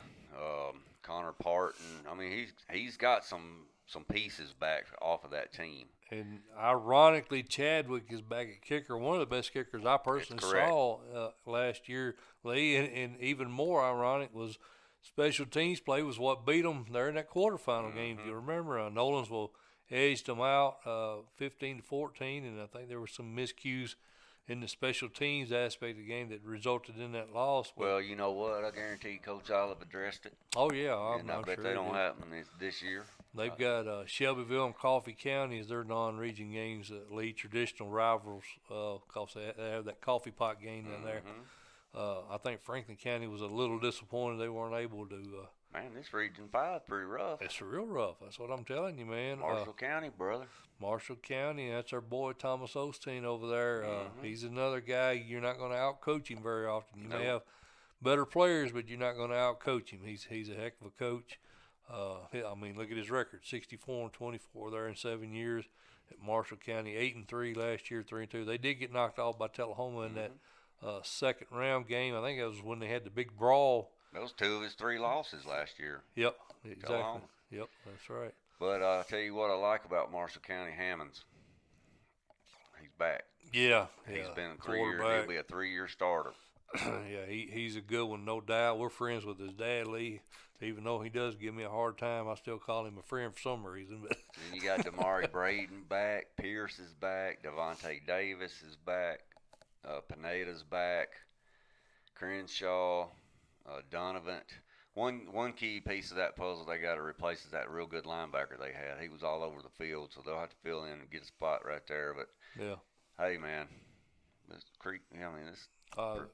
Connor Parton. I mean, he's got some pieces back off of that team. And ironically, Chadwick is back at kicker, one of the best kickers I personally saw last year, Lee. And even more ironic was special teams play was what beat them there in that quarterfinal game. If you remember, Nolansville edged them out 15-14, and I think there were some miscues in the special teams aspect of the game that resulted in that loss. But, well, you know what? I guarantee Coach Olive addressed it. Oh, yeah. I bet sure they don't happen this year. They've got Shelbyville and Coffee County as their non-region games, lead traditional rivals, because they have that coffee pot game down there. I think Franklin County was a little disappointed they weren't able to. Man, this Region 5 pretty rough. It's real rough. That's what I'm telling you, man. Marshall County, brother. Marshall County, that's our boy Thomas Osteen over there. He's another guy you're not going to outcoach him very often. You may have better players, but you're not going to outcoach him. He's a heck of a coach. I mean, look at his record: 64-24 there in 7 years at Marshall County. 8-3 last year, 3-2. They did get knocked off by Tullahoma in that second round game. I think that was when they had the big brawl. Those 2 of his 3 losses last year. Yep, exactly. Tullahoma. Yep, that's right. But I'll tell you what I like about Marshall County, Hammonds. He's back. Yeah. He's been 3 years. He'll be a 3-year starter. Yeah, he's a good one, no doubt. We're friends with his dad, Lee. Even though he does give me a hard time, I still call him a friend for some reason. But Then you got Damari Braden back, Pierce is back, Devontae Davis is back, Pineda's back, Crenshaw, Donovan. One key piece of that puzzle they got to replace is that real good linebacker they had. He was all over the field, so they'll have to fill in and get a spot right there. But yeah, hey, man, this Creek, I mean, it's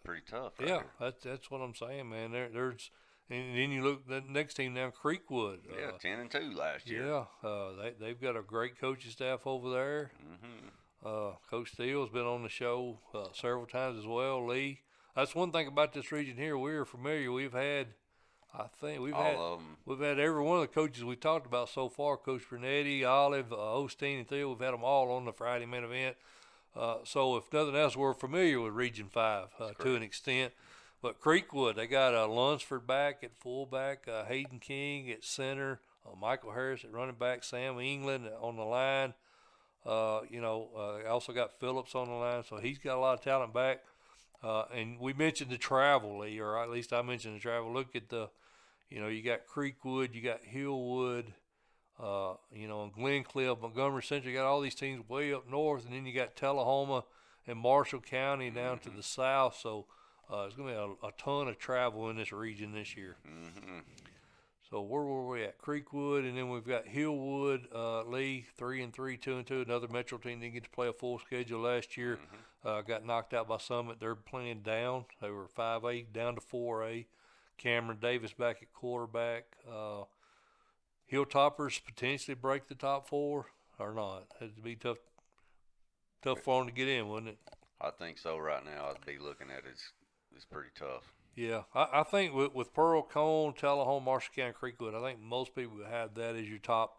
pretty tough. Right yeah, here. that's what I'm saying, man. There's and then you look the next team down, Creekwood. Yeah, 10-2 last year. Yeah, they've got a great coaching staff over there. Coach Steele's been on the show several times as well. Lee, that's one thing about this region here. We're familiar. We've had, I think we've had every one of the coaches we talked about so far. Coach Bernetti, Olive, Osteen, and Thiel. We've had them all on the Friday main event. So if nothing else, we're familiar with Region 5 to an extent. But Creekwood, they got Lunsford back at fullback, Hayden King at center, Michael Harris at running back, Sam England on the line. Also got Phillips on the line, so he's got a lot of talent back. And we mentioned the travel, Lee, or at least I mentioned the travel. Look at you got Creekwood, you got Hillwood, and Glencliff, Montgomery Central. You got all these teams way up north, and then you got Tullahoma and Marshall County down to the south. So there's going to be a ton of travel in this region this year. Mm-hmm. So where were we at? Creekwood, and then we've got Hillwood, Lee, 3-3, 2-2. Another Metro team didn't get to play a full schedule last year. Got knocked out by Summit. They're playing down. They were 5A down to 4A. Cameron Davis back at quarterback. Hilltoppers potentially break the top 4 or not. It'd be tough for them to get in, wouldn't it? I think so. Right now, I'd be looking at it. It's pretty tough. Yeah, I think with Pearl, Cone, Tullahoma, Marshall County, Creekwood, I think most people would have that as your top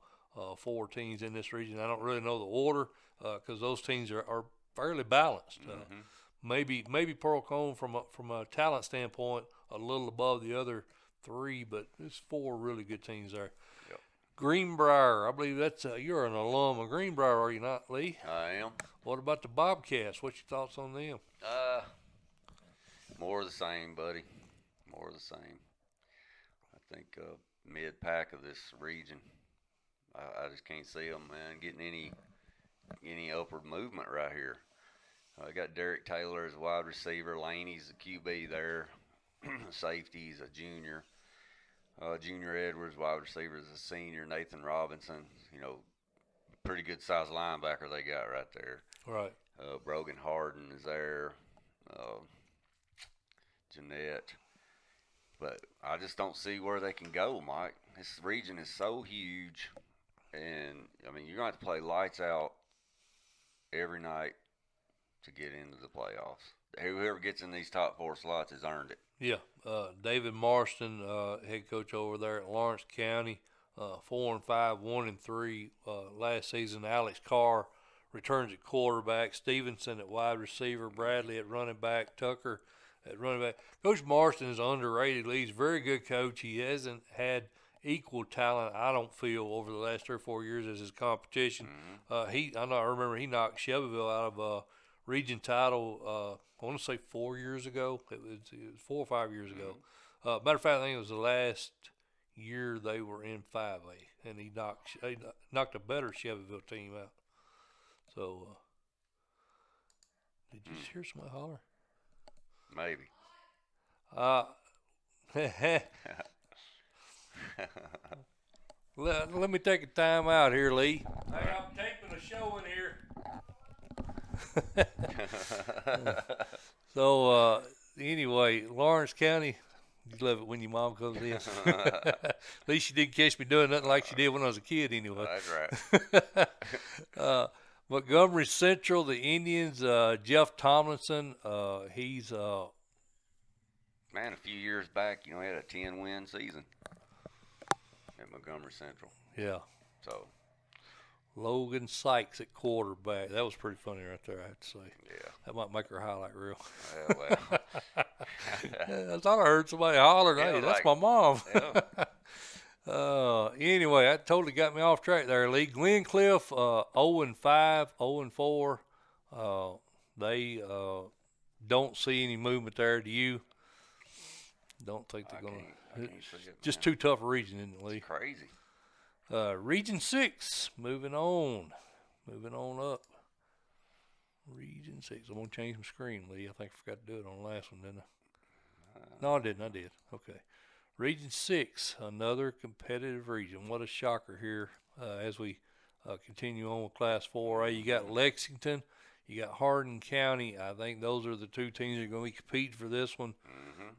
4 teams in this region. I don't really know the order because those teams are fairly balanced. Maybe Pearl Cone from a talent standpoint a little above the other 3, but there's 4 really good teams there. Yep. Greenbrier, I believe that's you're an alum of Greenbrier, are you not, Lee? I am. What about the Bobcats? What's your thoughts on them? More of the same, buddy. More of the same. I think mid-pack of this region. I just can't see them, man, getting any upward movement right here. I got Derek Taylor as a wide receiver. Laney's the QB there. Safety's a junior. Junior Edwards, wide receiver, is a senior. Nathan Robinson, pretty good sized linebacker they got right there. Right. Brogan Harden is there. Jeanette. But I just don't see where they can go, Mike. This region is so huge. And, you're going to have to play lights out every night to get into the playoffs. Whoever gets in these top 4 slots has earned it. Yeah. David Marston, head coach over there at Lawrence County, 4-5, 1-3 last season. Alex Carr returns at quarterback. Stevenson at wide receiver. Bradley at running back. Tucker at running back. Coach Marston is underrated. He's a very good coach. He hasn't had equal talent, I don't feel, over the last 3 or 4 years as his competition. I remember he knocked Shelbyville out of region title, I want to say 4 years ago. It was 4 or 5 years ago. Matter of fact, I think it was the last year they were in 5A, and he knocked a better Shelbyville team out. So, did you hear somebody holler? Maybe. Let me take a time out here, Lee. Hey, I'm taping a show in here. So, anyway, Lawrence County, you love it when your mom comes in. At least she didn't catch me doing nothing like she did when I was a kid anyway. That's right. Montgomery Central, the Indians, Jeff Tomlinson, he's man, a few years back, he had a 10-win season at Montgomery Central. Yeah. So Logan Sykes at quarterback. That was pretty funny right there, I have to say. Yeah. That might make her highlight reel. Yeah, well. I thought I heard somebody hollering, hey, that's my mom. Yeah. Anyway, that totally got me off track there, Lee. Glencliff, 0-5, 0-4. They don't see any movement there. Do you? Don't think they're going I to. can't see it, Just man. too tough a region, isn't it, Lee? It's crazy. Region 6, moving on. Moving on up. Region 6. I'm going to change my screen, Lee. I think I forgot to do it on the last one, didn't I? No, I didn't. I did. Okay. Region 6, another competitive region. What a shocker here as we continue on with Class 4A. You got Lexington. You got Hardin County. I think those are the two teams that are going to be competing for this one.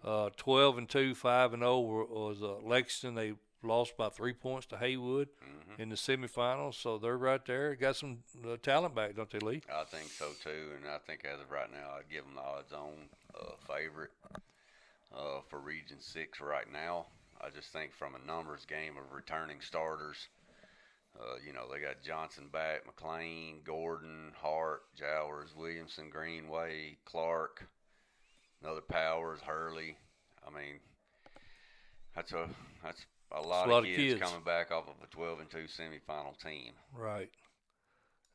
12-2, 5-0 was Lexington. They lost by 3 points to Haywood in the semifinals, so they're right there. Got some talent back, don't they, Lee? I think so too, and I think as of right now, I'd give them the odds-on favorite for Region 6 right now. I just think from a numbers game of returning starters, they got Johnson back, McLean, Gordon, Hart, Jowers, Williamson, Greenway, Clark, another Powers, Hurley. I mean, that's a lot of kids coming back off of a 12-2 semifinal team. Right.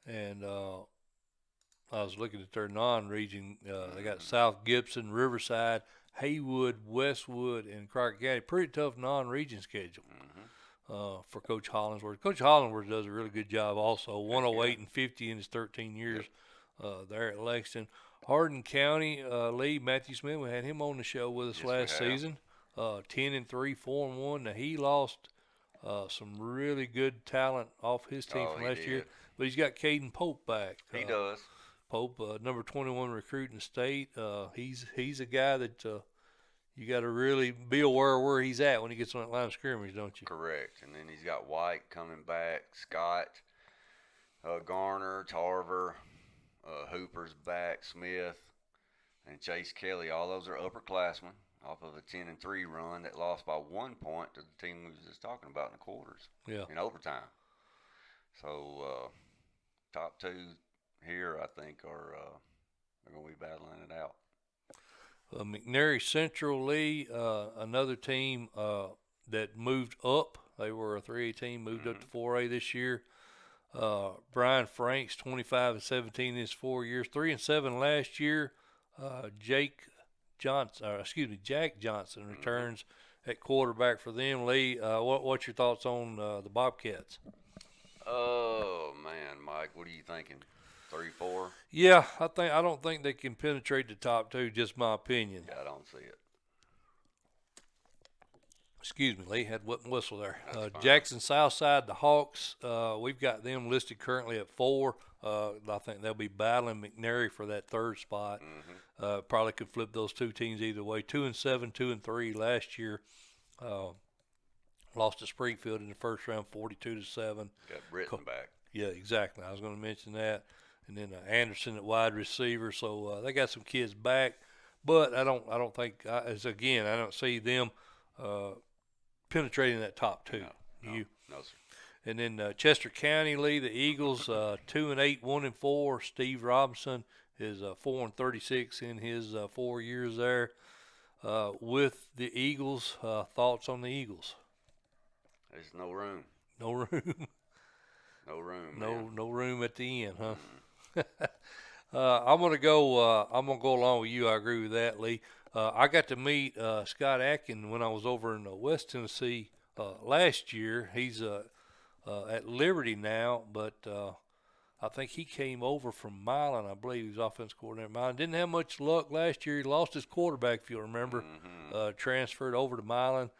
And I was looking at their non-region. They got South Gibson, Riverside, Haywood, Westwood, and Crockett County. Pretty tough non-region schedule for Coach Hollingsworth. Coach Hollingsworth does a really good job also. 108-50 in his 13 years there at Lexington. Hardin County, Lee, Matthew Smith, we had him on the show with us last season. 10-3, 4-1. Now, he lost some really good talent off his team from last year. But he's got Caden Pope back. He does. Pope, number 21 recruit in the state. He's a guy that you got to really be aware of where he's at when he gets on that line of scrimmage, don't you? Correct. And then he's got White coming back, Scott, Garner, Tarver, Hooper's back, Smith, and Chase Kelly. All those are upperclassmen off of a 10-3 run that lost by 1 point to the team we was just talking about in the quarters. In overtime. So top two here, I think, are going to be battling it out. McNary Central, Lee, another team that moved up. They were a 3A team, moved up to 4A this year. Brian Franks, 25-17 in his 4 years, 3-7 last year. Jack Johnson returns at quarterback for them. Lee, what's your thoughts on the Bobcats? Oh man, Mike, what are you thinking? 3-4? Yeah, I don't think they can penetrate the top two. Just my opinion. Yeah, I don't see it. Excuse me, Lee, had whistle there. Jackson Southside, the Hawks. We've got them listed currently at 4. I think they'll be battling McNary for that third spot. Probably could flip those two teams either way. 2-7, 2-3 last year. Lost to Springfield in the first round, 42-7. Got Britton back. Yeah, exactly. I was going to mention that. And then Anderson at wide receiver. So they got some kids back, but I don't think I don't see them penetrating that top two. No, sir. And then Chester County, Lee, the Eagles, 2-8, 1-4. Steve Robinson is 4-36 in his 4 years there. With the Eagles, thoughts on the Eagles? There's no room. No room. No room. No room at the end, huh? I'm gonna go along with you. I agree with that, Lee. I got to meet Scott Atkin when I was over in West Tennessee last year. He's at Liberty now, but I think he came over from Milan. I believe he was offensive coordinator at Milan. Didn't have much luck last year. He lost his quarterback, if you remember. Transferred over to Milan.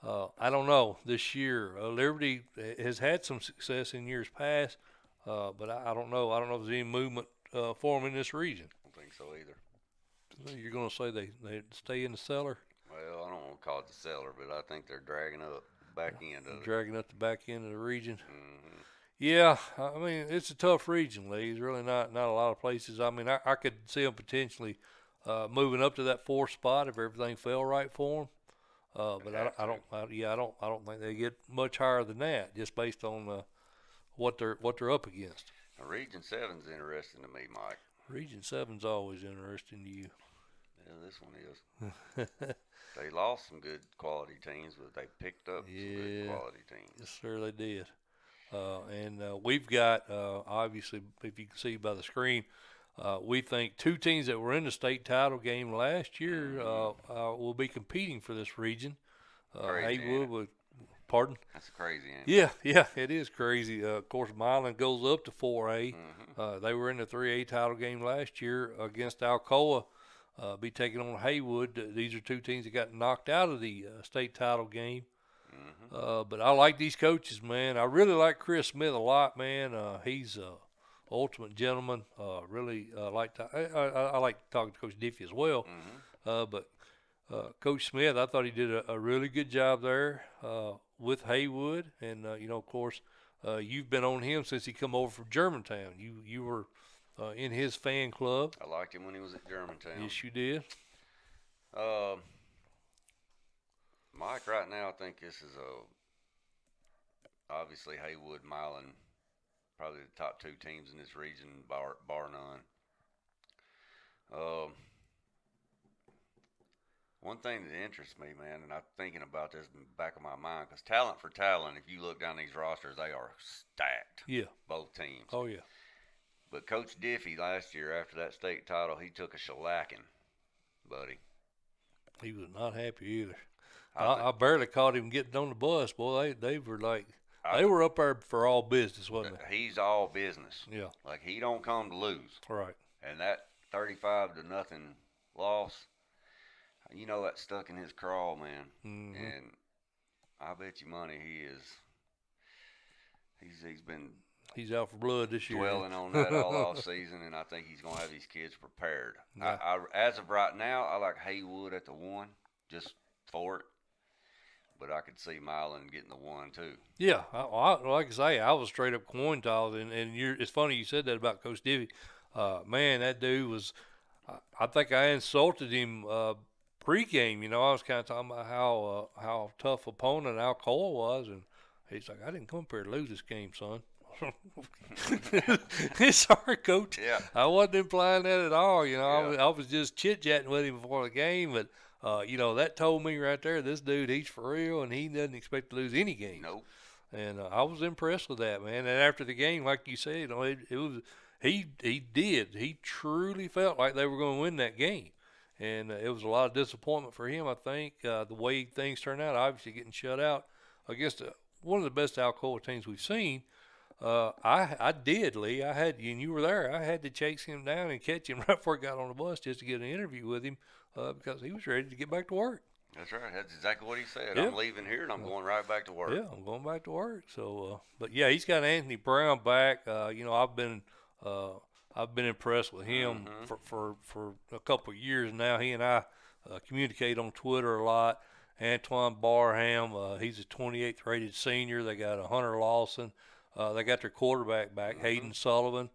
I don't know this year. Liberty has had some success in years past, but I don't know. I don't know if there's any movement for them in this region. I don't think so either. You're going to say they stay in the cellar? Well, I don't want to call it the cellar, but I think they're dragging up the back end of it. Dragging up the back end of the region. Yeah, I mean, it's a tough region, Lee. It's really not a lot of places. I mean, I could see them potentially moving up to that 4th spot if everything fell right for them. But I don't think they get much higher than that, just based on what they're up against. Now, Region 7's interesting to me, Mike. Region 7's always interesting to you. Yeah, this one is. They lost some good quality teams, but they picked up some good quality teams. Yes, sir, they did. And we've got, obviously, if you can see by the screen, We think two teams that were in the state title game last year will be competing for this region. Crazy, ain't Haywood it? would, pardon? That's crazy, ain't it? Yeah, it is crazy. Of course, Milan goes up to 4A. They were in the 3A title game last year against Alcoa. Be taking on Haywood. These are two teams that got knocked out of the state title game. But I like these coaches, man. I really like Chris Smith a lot, man. He's a ultimate gentleman. Really I like talking to Coach Diffie as well. But Coach Smith, I thought he did a really good job there with Haywood, and of course, you've been on him since he come over from Germantown. You were in his fan club. I liked him when he was at Germantown. Yes, you did. Mike, right now, I think this is obviously Haywood, Milan, probably the top two teams in this region, bar none. One thing that interests me, man, and I'm thinking about this in the back of my mind, because talent for talent, if you look down these rosters, they are stacked. Yeah. Both teams. Oh yeah. But Coach Diffie last year, after that state title, he took a shellacking, buddy. He was not happy either. I barely caught him getting on the bus. Boy, they were like they were up there for all business, wasn't they? He's all business. Yeah. Like he don't come to lose. Right. And that 35-0 loss, that stuck in his craw, man. And I bet you money he's out for blood this year. Dwelling on that all off season, and I think he's gonna have these kids prepared. Yeah. As of right now, I like Haywood at the 1, just for it. But I could see Milan getting the 1 too. Yeah, like I say, I was straight up coin tossed, and it's funny you said that about Coach Divvy. Man, that dude was. I think I insulted him pregame. I was kind of talking about how tough opponent Alcoa was, and he's like, I didn't come up here to lose this game, son. Sorry, Coach. Yeah. I wasn't implying that at all. Yeah. I was just chit chatting with him before the game, but. That told me right there, this dude, he's for real, and he doesn't expect to lose any games. Nope. And I was impressed with that, man. And after the game, like you said, it was he truly felt like they were going to win that game, and it was a lot of disappointment for him. I think the way things turned out, obviously getting shut out against one of the best Alcoa teams we've seen. I did, Lee. I had, and you were there. I had to chase him down and catch him right before I got on the bus just to get an interview with him because he was ready to get back to work. That's right. That's exactly what he said. Yeah. I'm leaving here and I'm going right back to work. Yeah, I'm going back to work. So, but yeah, he's got Anthony Brown back. I've been impressed with him for a couple of years now. He and I communicate on Twitter a lot. Antoine Barham, he's a 28th rated senior. They got Hunter Lawson. They got their quarterback back, Hayden Sullivan,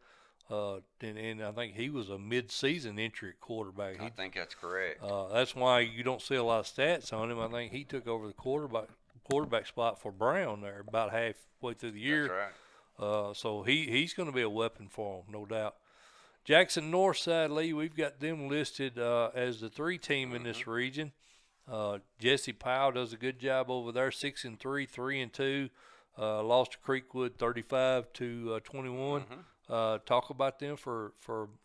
and I think he was a mid-season entry at quarterback. I think that's correct. That's why you don't see a lot of stats on him. I think he took over the quarterback spot for Brown there about halfway through the year. That's right. So he's going to be a weapon for them, no doubt. Jackson Northside, Lee, we've got them listed as the 3 team in this region. Jesse Powell does a good job over there, 6-3, 3-2. Lost to Creekwood 35-21. Talk about them for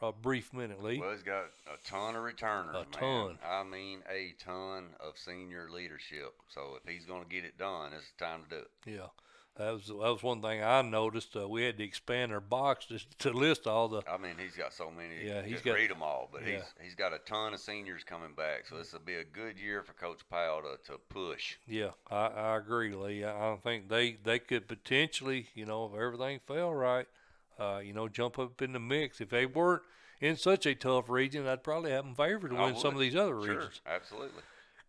a brief minute, Lee. Well, he's got a ton of returners, A ton. I mean, a ton of senior leadership. So if he's going to get it done, it's time to do it. Yeah, that was one thing I noticed. We had to expand our box to list all the. I mean, he's got so many. Yeah, he's just got. read them all, but Yeah. he's got a ton of seniors coming back. So this will be a good year for Coach Powell to push. Yeah, I agree, Lee. I think they could potentially, if everything fell right, jump up in the mix. If they weren't in such a tough region, I'd probably have them favored to win some of these other regions. Sure, absolutely.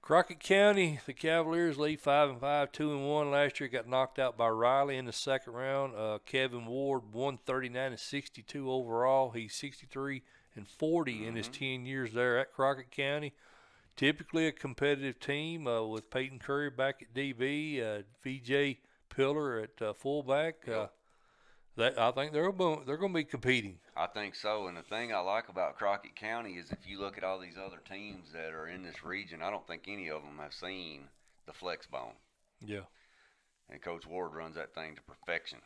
Crockett County, the Cavaliers lead 5-5, 2-1 last year. Got knocked out by Riley in the second round. Kevin Ward 139-62 overall. He's 63-40 in his 10 years there at Crockett County. Typically a competitive team with Peyton Curry back at DB, VJ Pillar at fullback. Yep. I think they're going to be competing. I think so. And the thing I like about Crockett County is if you look at all these other teams that are in this region, I don't think any of them have seen the flex bone. Yeah. And Coach Ward runs that thing to perfection.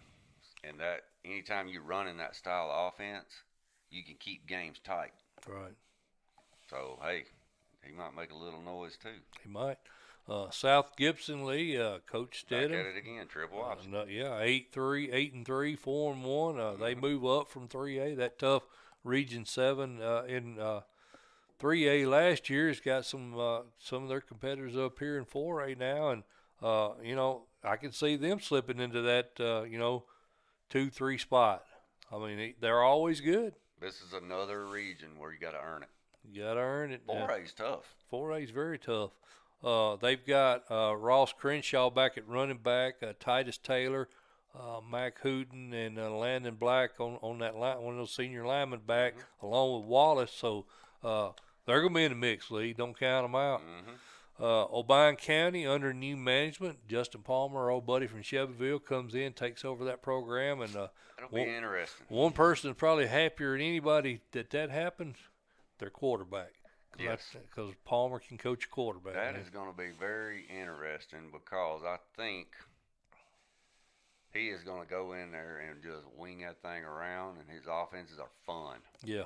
And that anytime you run in that style of offense, you can keep games tight. Right. So hey, he might make a little noise too. He might. South Gibson Lee, Coach Back Stedham. at it again, triple option. Yeah, 8-3, 8-3, 4-1. They move up from 3A. That tough Region 7 in 3A last year has got some of their competitors up here in 4A now, and I can see them slipping into that 2-3 spot. I mean, they're always good. This is another region where you got to earn it. You got to earn it. 4A's tough. 4A's very tough. They've got Ross Crenshaw back at running back, Titus Taylor, Mac Hooten, and Landon Black on that line, one of those senior linemen back, along with Wallace. So they're going to be in the mix, Lee. Don't count them out. Obion County under new management. Justin Palmer, our old buddy from Shelbyville, comes in, takes over that program, and That'll be interesting. One person is probably happier than anybody that happened. Their quarterback. Yes. Because Palmer can coach a quarterback. That is going to be very interesting because I think he is going to go in there and just wing that thing around, and his offenses are fun. Yeah.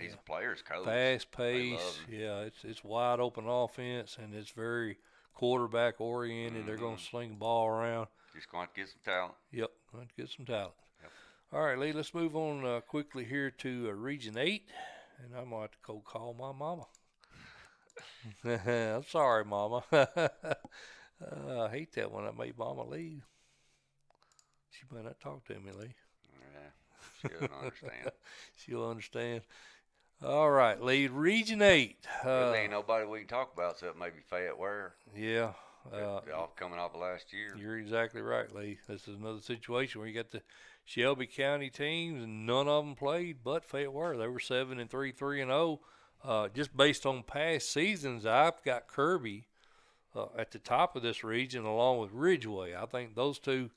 He's a player's coach. Fast pace. Yeah, it's wide open offense, and it's very quarterback oriented. They're going to sling the ball around. Just going to get some talent. Yep, going to get some talent. Yep. All right, Lee, let's move on quickly here to Region 8. And I'm going to have to go call my mama. I'm sorry, Mama. I hate that when I made Mama leave. She might not talk to me, Lee. Yeah, she doesn't understand. She'll understand. All right, Lee, Region 8. Really ain't nobody we can talk about except maybe Fayette Ware. Yeah. All coming off of last year. You're exactly right, Lee. This is another situation where you got the Shelby County teams, and none of them played but Fayette Ware. They were 7-3, 3-0. Just based on past seasons, I've got Kirby at the top of this region along with Ridgeway. I think those two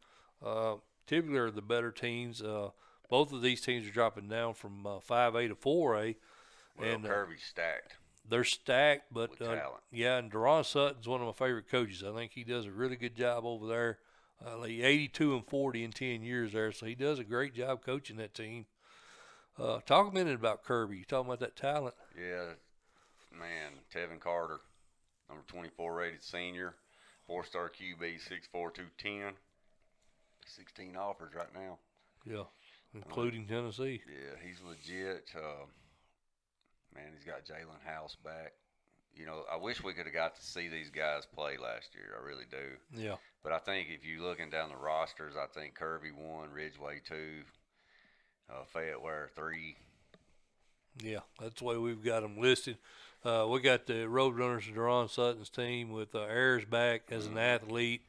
typically are the better teams. Both of these teams are dropping down from 5A to 4A. Well, and Kirby's stacked. They're stacked, but with talent. yeah, and Deron Sutton's one of my favorite coaches. I think he does a really good job over there. 82-40 in 10 years there, so he does a great job coaching that team. Talk a minute about Kirby. You talking about that talent? Yeah, man, Tevin Carter, number 24 rated senior, 4-star QB, 6'4", 210. 16 offers right now. Yeah, including Tennessee. Yeah, he's legit. Man, he's got Jalen House back. You know, I wish we could have got to see these guys play last year. I really do. Yeah. But I think if you're looking down the rosters, I think Kirby 1, Ridgeway 2, Fayette Ware 3. Yeah, that's the way we've got them listed. We got the Roadrunners of Deron Sutton's team with Ayers back as an athlete,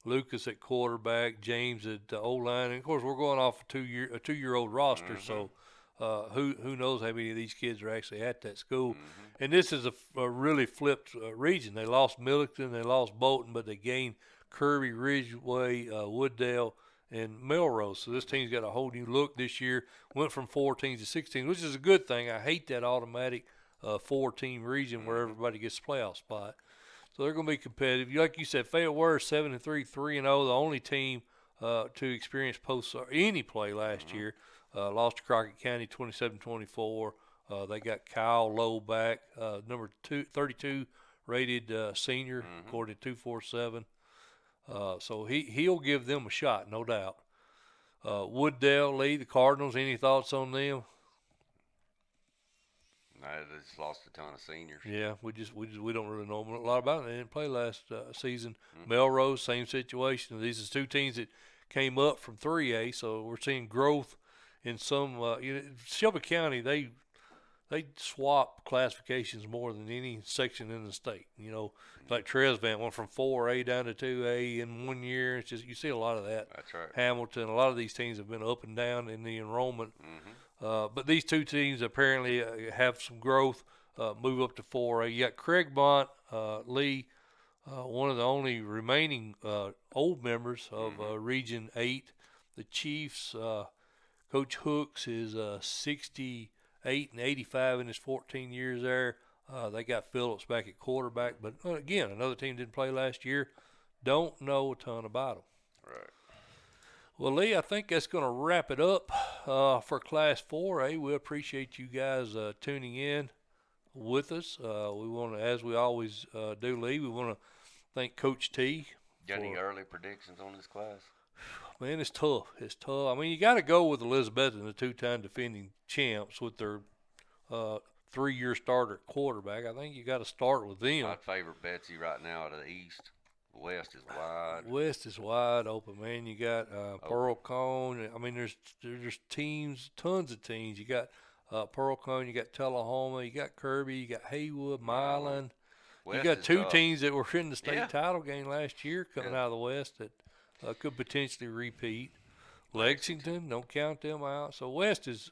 Lucas at quarterback, James at O-line. And, of course, we're going off a two-year-old roster, so who knows how many of these kids are actually at that school. And this is a really flipped region. They lost Millington, they lost Bolton, but they gained Kirby, Ridgeway, Wooddale, and Melrose. So this team's got a whole new look this year. Went from 4 teams to 6 teams, which is a good thing. I hate that automatic 4-team region where everybody gets a playoff spot. So they're going to be competitive. Like you said, Fayette Ware 7-3, 3-0, the only team to experience post any play last year. Lost to Crockett County 27-24. They got Kyle Lowe back, number 32 rated senior, according to 247. So he'll give them a shot, no doubt. Wooddale, Lee, the Cardinals, any thoughts on them? No, they just lost a ton of seniors. Yeah, we don't really know a lot about them. They didn't play last season. Melrose, same situation. These are 2 teams that came up from 3A, so we're seeing growth in some. Shelby County, they swap classifications more than any section in the state. Like Tresvant went from 4A down to 2A in 1 year. It's just, you see a lot of that. That's right. Hamilton, a lot of these teams have been up and down in the enrollment. But these 2 teams apparently have some growth, move up to 4A. You got Craigmont, Lee, one of the only remaining old members of Region 8. The Chiefs, Coach Hooks is 68 and 85 in his 14 years there. They got Phillips back at quarterback. But, again, another team didn't play last year. Don't know a ton about them. Right. Well, Lee, I think that's going to wrap it up for Class 4A. We appreciate you guys tuning in with us. We want to, as we always do, Lee, we want to thank Coach T. Got any early predictions on this class? Man, it's tough. It's tough. I mean, you got to go with Elizabethton, the two-time defending champs, with their 3-year starter at quarterback. I think you got to start with them. I'd favor Betsy right now to the east. The west is wide. West is wide open, man. You got Pearl Cone. I mean, there's teams, tons of teams. You got Pearl Cone, you got Tullahoma, you got Kirby, you got Haywood, Milan. You got two teams that were in the state title game last year coming out of the West that could potentially repeat. Lexington, don't count them out. So West is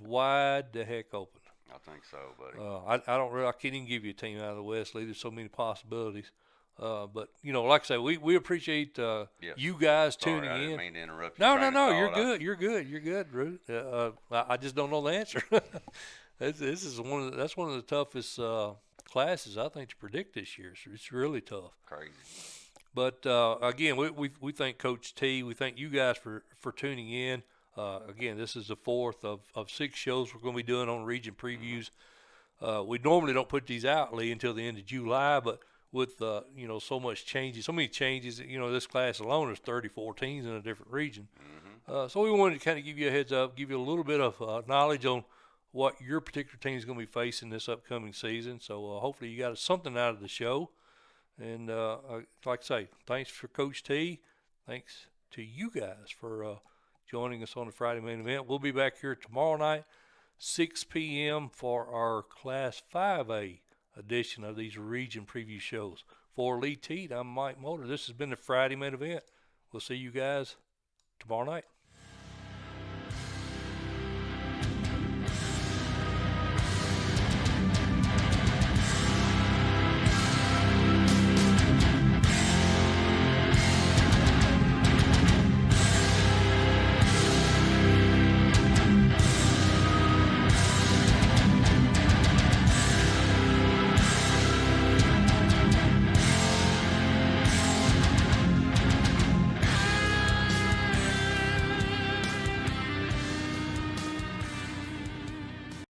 wide the heck open. I think so, buddy. I can't even give you a team out of the West, Lee. There's so many possibilities. But, you know, like I say, we appreciate you guys tuning in. I didn't mean to interrupt you. No, you're good. You're good, Ruth. I just don't know the answer. That's one of the toughest classes, I think, to predict this year. So it's really tough. Crazy. But, again, we thank Coach T. We thank you guys for tuning in. Again, this is the fourth of 6 shows we're going to be doing on region previews. We normally don't put these out, Lee, until the end of July, but with you know, so many changes, you know, this class alone is 34 teams in a different region. So we wanted to kind of give you a heads up, give you a little bit of knowledge on what your particular team is going to be facing this upcoming season. So hopefully you got something out of the show. And like I say, thanks for Coach T. Thanks to you guys for joining us on the Friday main event. We'll be back here tomorrow night, 6 p.m. for our Class 5A edition of these region preview shows. For Lee Teat, I'm Mike Molder. This has been the Friday main event. We'll see you guys tomorrow night.